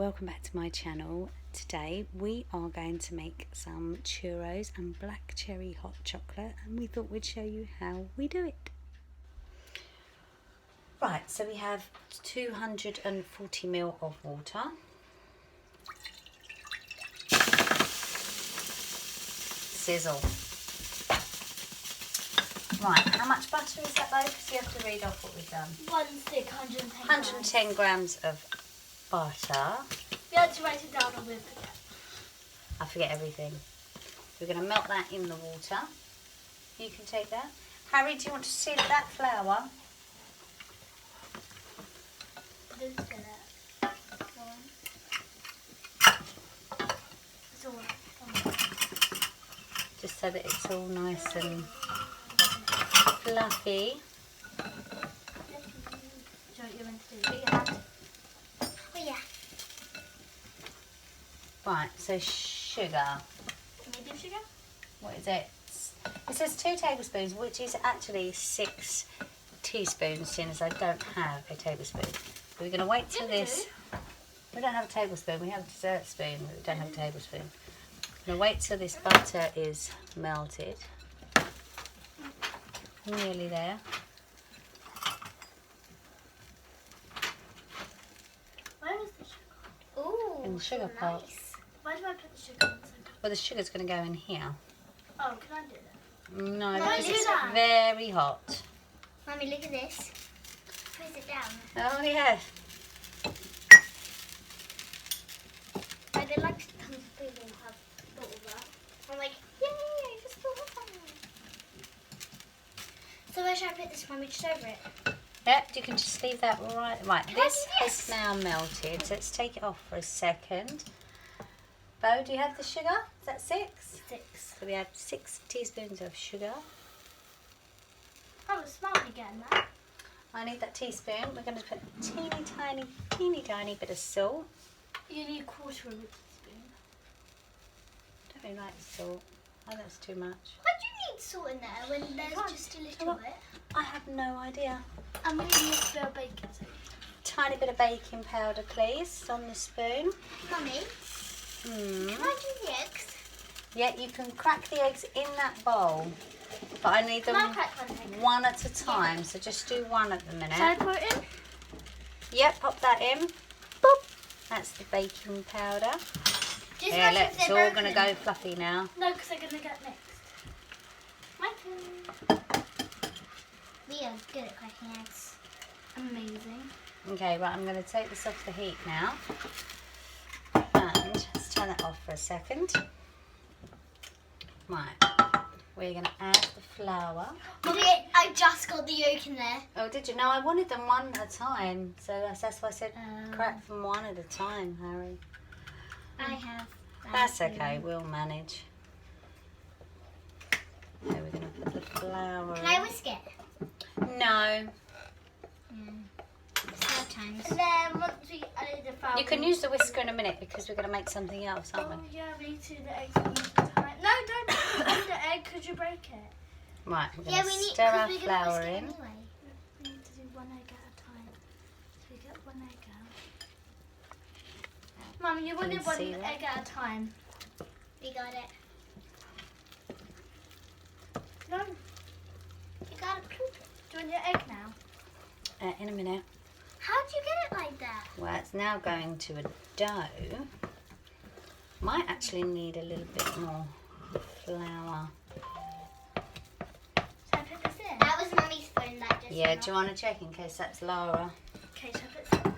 welcome back to my channel. Today we are going to make some churros and black cherry hot chocolate, and we thought we'd show you how we do it. Right, so we have 240 ml of water, sizzle. Right, how much butter is that though? Because you have to read off what we've done. 1 stick, 110 110 grams of butter. You have to write it down or we'll forget. I forget everything. We're going to melt that in the water. You can take that. Harry, do you want to sieve that flour? Don't spill it. Go on. It's all right. Just so that it's all nice and fluffy. Show what you're meant to do. Put your hand. Oh yeah. Right, so sugar. Medium sugar? What is it? It says 2 tablespoons, which is actually 6 teaspoons, seeing as I don't have a tablespoon. We're going to wait till this. We don't have a tablespoon, we have a dessert spoon, but we don't have a tablespoon. We're going to wait till this butter is melted. Nearly there. Where is the sugar? Ooh, In the sugar pot. nice. Why do I put the sugar on the side? Well, the sugar's going to go in here. Oh, can I do that? No, Can because I do it's that? very hot. Mummy, look at this. Press it down. Oh, yeah. I did like some people have thought of that. I'm like, yay, I just thought of that. So where should I put this, Mummy? Just over it? Yep, you can just leave that right. Right, Can I this do has this? now melted, so let's take it off for a second. Bo, do you have the sugar? Is that 6? 6. So we have 6 teaspoons of sugar. I was smart again, that. I need that teaspoon. We're going to put a teeny tiny bit of salt. You need 1/4 of a teaspoon. Don't really like salt. Oh, that's too much. Why do you need salt in there when there's just a little bit? I have no idea. I'm going to use a bit of bacon. Tiny bit of baking powder, please, on the spoon. Mummy, Hmm. can I do the eggs? Yeah, you can crack the eggs in that bowl, but I need them Can I crack one egg? one at a time, so just do one at the minute. Shall I put it in? Yep, pop that in. Boop. That's the baking powder. Just Yeah, like look, if it's they're all going to broken. go fluffy now. No, because they're going to get mixed. My turn. We are good at cracking eggs. Amazing. Okay, right, I'm going to take this off the heat now. And let's turn that off for a second. Right, we're going to add the flour. Mummy, I just got the yolk in there. Oh, did you? No, I wanted them one at a time. So that's why I said crack them one at a time, Harry. I have. That's okay, we'll manage. Okay, we're going to put the flour Can I in. whisk it? No. Sometimes. And then once we added the flour. You can use the whisker in a minute because we're going to make something else, aren't Oh we? yeah, we need to do the eggs one at a time. No, don't put the egg because you break it. Right, we're going to stir our flour in. Anyway. We need to do 1 egg at a time. So we get 1 egg out. Mum, you wanted 1 see that? egg at a time. We got it. No. You got it. Do you want your egg now? In a minute. How did you get it like that? Well, it's now going to a dough. Might actually need a little bit more flour. Should I put this in? That was Mummy's spoon that just Yeah, do you want to check in case that's Laura? Okay, should I put some?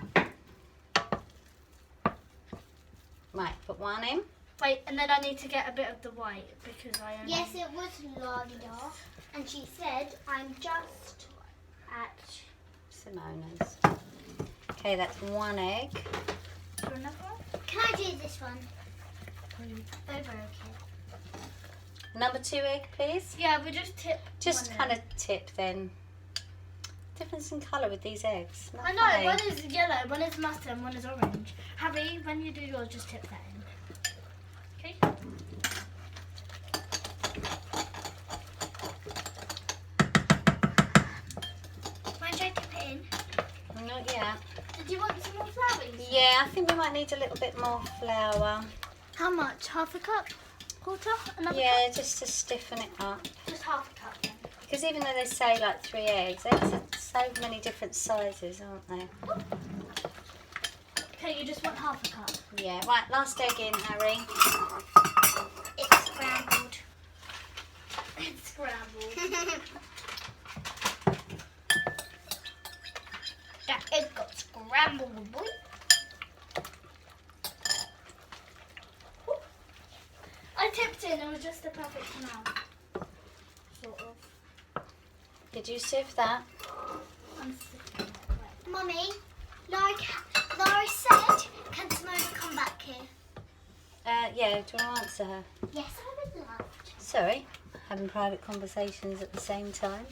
Right, put one in. Wait, and then I need to get a bit of the white because I only... Yes, it was Lada, and she said, I'm just at... Simona's. Okay, that's 1 egg. Do another one? Can I do this one? Over, okay. Number 2 egg, please. Yeah, we just tip. Just one kind in. of tip then. Difference in colour with these eggs. Not I know, funny. one is yellow, one is mustard, and one is orange. Harry, when you do yours, just tip that in. Okay? When should I tip it in? Not yet. Did you want some more flour? Yeah, I think we might need a little bit more flour. How much? Half a cup? Quarter? Another Yeah, just to stiffen it up. cup? Just half a cup then. Because even though they say like 3 eggs, eggs are so many different sizes, aren't they? Okay, you just want half a cup. Yeah, right, last egg in, Harry. It's scrambled. It's scrambled. That egg got scrambled, boy. I tipped in, it was just the perfect amount. Sort of. Did you sieve that? I'm sitting there, right. Mummy, like Laura said, can Simona come back here? Yeah, do you want to answer her? Yes, I would love to. Sorry, having private conversations at the same time.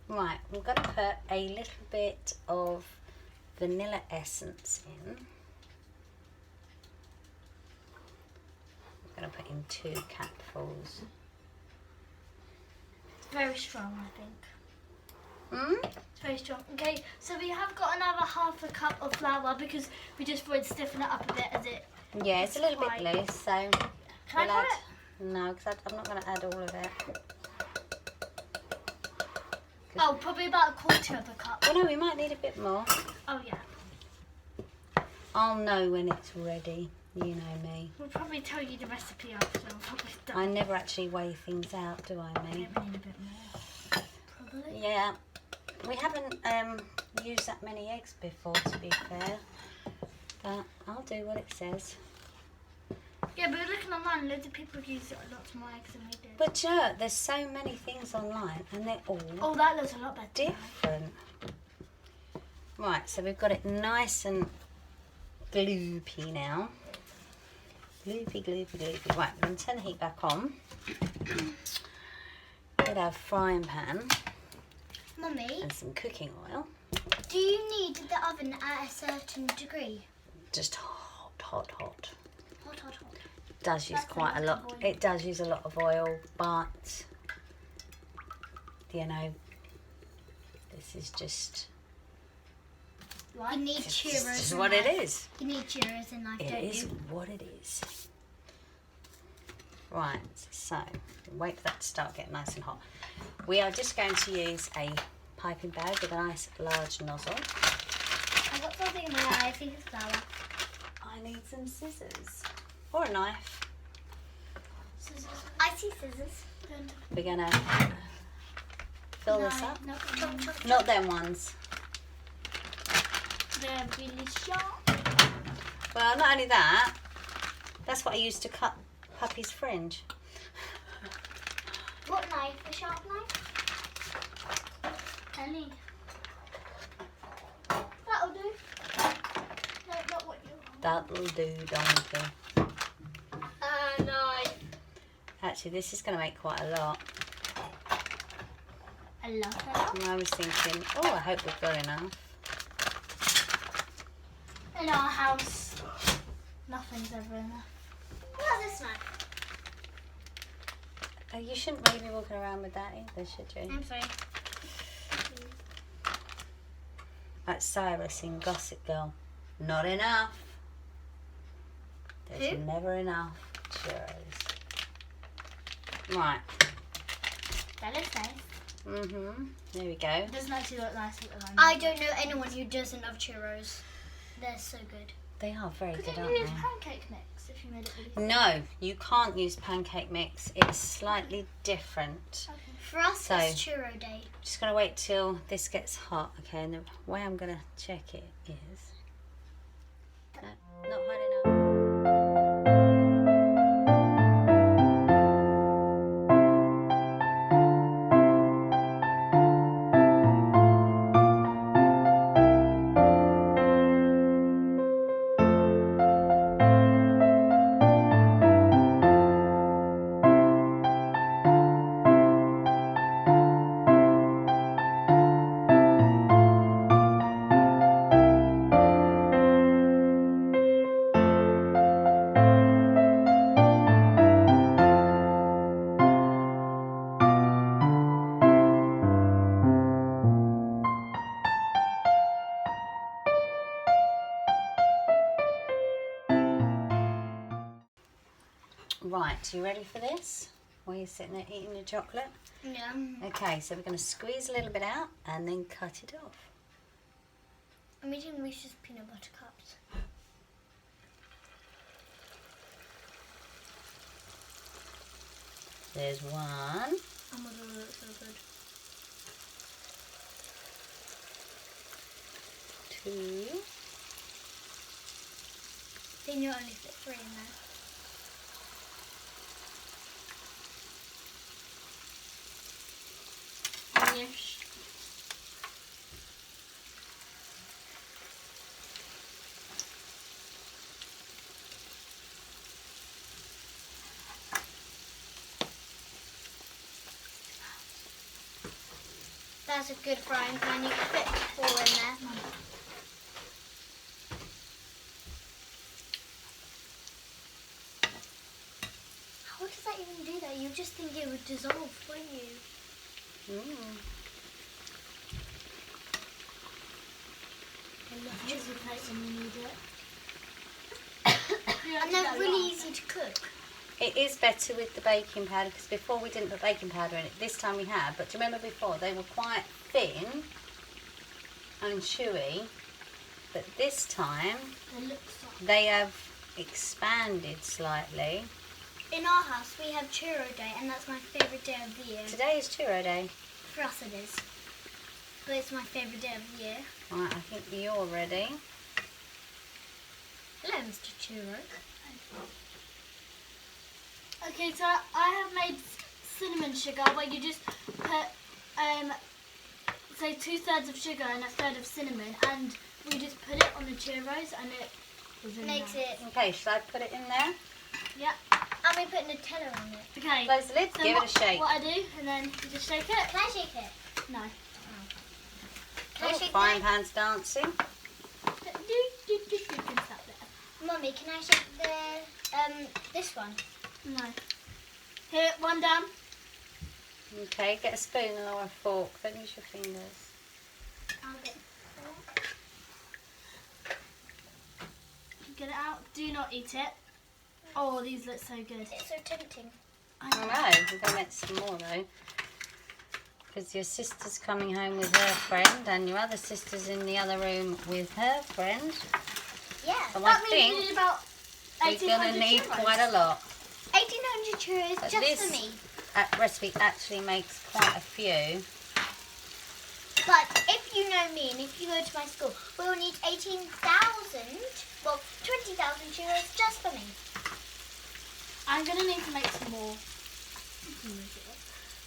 Right, we're going to put a little bit of vanilla essence in. I'm going to put in 2 cupfuls. It's very strong, I think. Hmm? It's very strong. Okay, so we have got another half a cup of flour because we just thought to stiffen it up a bit as it. Yeah, it's a little bit Right. loose, so Can we'll I add. put it? No, because I'm not going to add all of it. Oh, probably about a quarter of a cup. Well, no, we might need a bit more. Oh yeah. I'll know when it's ready. You know me. We'll probably tell you the recipe after. I'll probably I never actually weigh things out, do I, me? think we need a bit more. Probably. Yeah. We haven't used that many eggs before, to be fair. But I'll do what it says. Yeah, but looking online, loads of people use a lot more eggs than we did. But you know, there's so many things online, and they're all Oh, that looks a lot better. different. Right, so we've got it nice and gloopy now. Gloopy, gloopy, gloopy. Right, we're going to turn the heat back on. With our frying pan Mummy, and some cooking oil. do you need the oven at a certain degree? Just hot, hot, hot. Hot, hot, hot. It does use That's a quite a lot lot. of oil. It does use a lot of oil, but you know, this is just Right? You need this churros. is in what it life. is. You need churros in life, It don't is you? what it is. Right, so wait for that to start getting nice and hot. We are just going to use a piping bag with a nice large nozzle. I've got something in my eye. I think it's flour. I need some scissors or a knife. Scissors. I see scissors. We're gonna fill this up. No, Chop, chop, Not them ones. they're really sharp. Well, not only that, that's what I used to cut Puppy's fringe. What knife? A sharp knife? Any. That'll do. No, not what you want. That'll do, donkey. Knife. Actually, this is going to make quite a lot. I love that. And I was thinking, oh, I hope we've got enough. In our house, nothing's ever enough. What's this knife? You shouldn't really be walking around with that either, should you? I'm sorry. Like Cyrus in Gossip Girl. Not enough. There's Who? never enough churros. Right. That looks nice. There we go. It doesn't actually look nice at the moment. I don't know anyone who doesn't love churros. They're so good. They are very Could good, you aren't use they? pancake mix if you made it really No, you can't use pancake mix. It's slightly different. Okay. For us, So- it's churro day. Just gonna wait till this gets hot, okay? And the way I'm gonna check it is no, not hot enough. Right, you ready for this? While you're sitting there eating your chocolate? Yeah. Okay, so we're going to squeeze a little bit out and then cut it off. I'm eating Reese's peanut butter cups. There's one. Oh my god, that's so good. Two. Then you only fit 3 in there. Yes. That's a good frying pan. You can fit 4 in there. How does that even do that? You just think it would dissolve, wouldn't you? I love chisel plates when you need it. And they're really easy to cook. It is better with the baking powder because before we didn't put baking powder in it. This time we have, but do you remember before they were quite thin and chewy, but this time They look soft. they have expanded slightly. In our house we have Churro Day, and that's my favourite day of the year. Today is Churro Day. For us it is. But it's my favourite day of the year. Right, I think you're ready. Hello, Mr. Churro. Okay, so I have made cinnamon sugar where you just put, say 2/3 of sugar and 1/3 of cinnamon, and we just put it on the churros and it was in Makes there. it. Okay, shall I put it in there? Yeah. And we put Nutella on it. Okay. Close the lid, So give it a shake. What I do, and then you just shake it. Can I shake it? No. Can I Oh, shake frying it? pan's dancing. You can stop there. Mummy, can I shake the this one? No. Here, one down. Okay, get a spoon or a fork. Don't use your fingers. I'll get. Get it out. Do not eat it. Oh, these look so good. It's so tempting. I know, we're going to make some more though. Because your sister's coming home with her friend and your other sister's in the other room with her friend. Yeah. So I That means we think need about we're 1,800 going to need churros. quite a lot. 1,800 churros But just this for me. recipe actually makes quite a few. But if you know me and if you go to my school, we will need 18,000, well, 20,000 churros just for me. I'm going to need to make some more.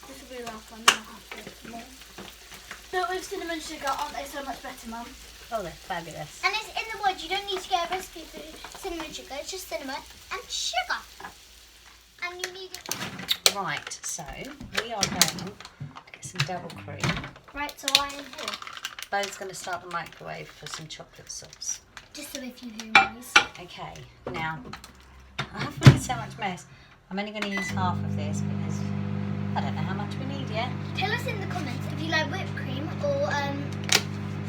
This will be the last one, then I'll have to make some more. But with cinnamon sugar, aren't they so much better, Mum? Oh, they're fabulous. And it's in the woods. You don't need to get a recipe for cinnamon sugar. It's just cinnamon and sugar. And you need it. Right, so we are going to get some double cream. Right, so I am here. Bo's going to start the microwave for some chocolate sauce. Just so if you hear noise. Okay, now, I have made so much mess. I'm only going to use half of this because I don't know how much we need yet. Tell us in the comments if you like whipped cream or,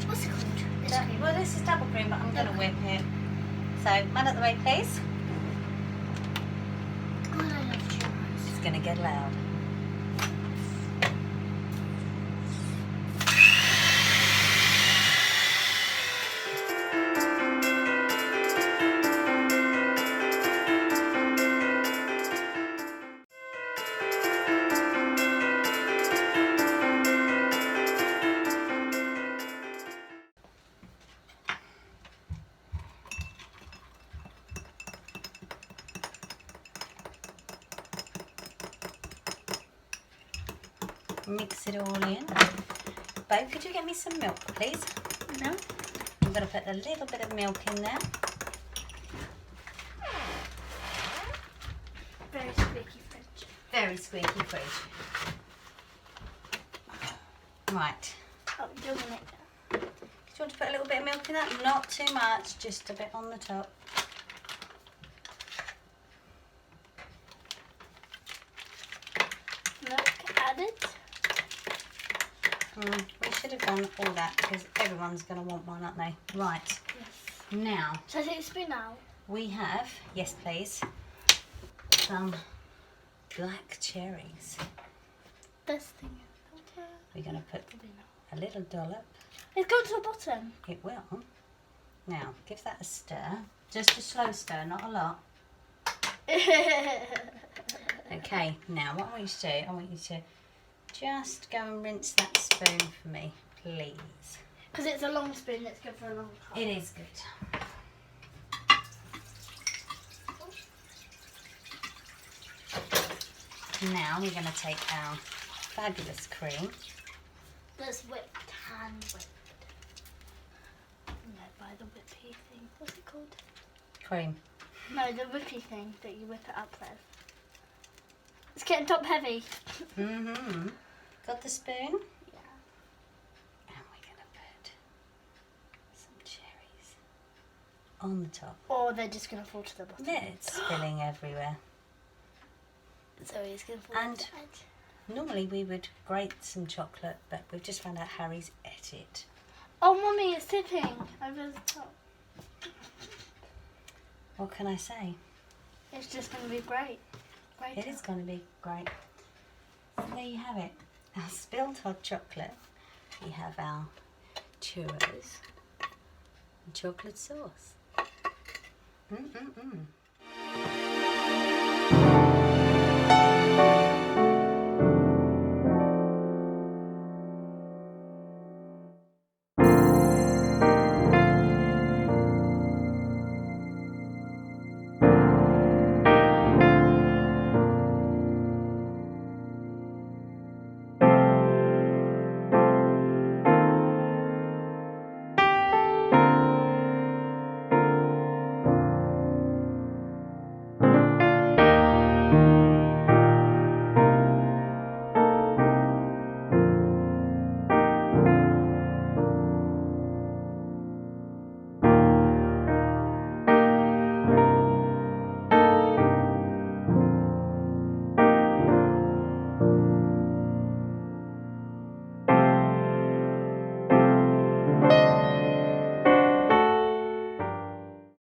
what's it called? This cream. Well, this is double cream, but I'm going to whip it. So, man at the way, please. God, I love churros. It's going to get loud. Mix it all in. Bo, could you get me some milk, please? No. I'm going to put a little bit of milk in there. Very squeaky fridge. Very squeaky fridge. Right. Oh, you don't want it. Do you want to put a little bit of milk in that? Not too much, just a bit on the top. Milk added. We should have done all that because everyone's going to want one, aren't they? Right. Yes. Now, Shall I take the spoon out? we have, yes please, some black cherries. This thing. We're going to put Probably not. a little dollop. It's gone to the bottom. It will. Now, give that a stir. Just a slow stir, not a lot. Okay, now what I want you to do, I want you to just go and rinse that spoon for me, please. Because it's a long spoon that's good for a long time. It is good. Now we're going to take our fabulous cream. That's whipped, hand whipped. No, by the whippy thing. What's it called? Cream. No, the whippy thing that you whip it up with. It's getting top heavy. Mm-hmm. Got the spoon? Yeah. And we're going to put some cherries on the top. Or they're just going to fall to the bottom. It's spilling everywhere. So it's going to fall And to the edge. normally we would grate some chocolate, but we've just found out Harry's ate it. Oh, Mummy, it's tipping over the top. What can I say? It's just going to be great. Great. It is going to be great. So there you have it. Our spilled hot chocolate. We have our churros and chocolate sauce. Mm-mm-mm.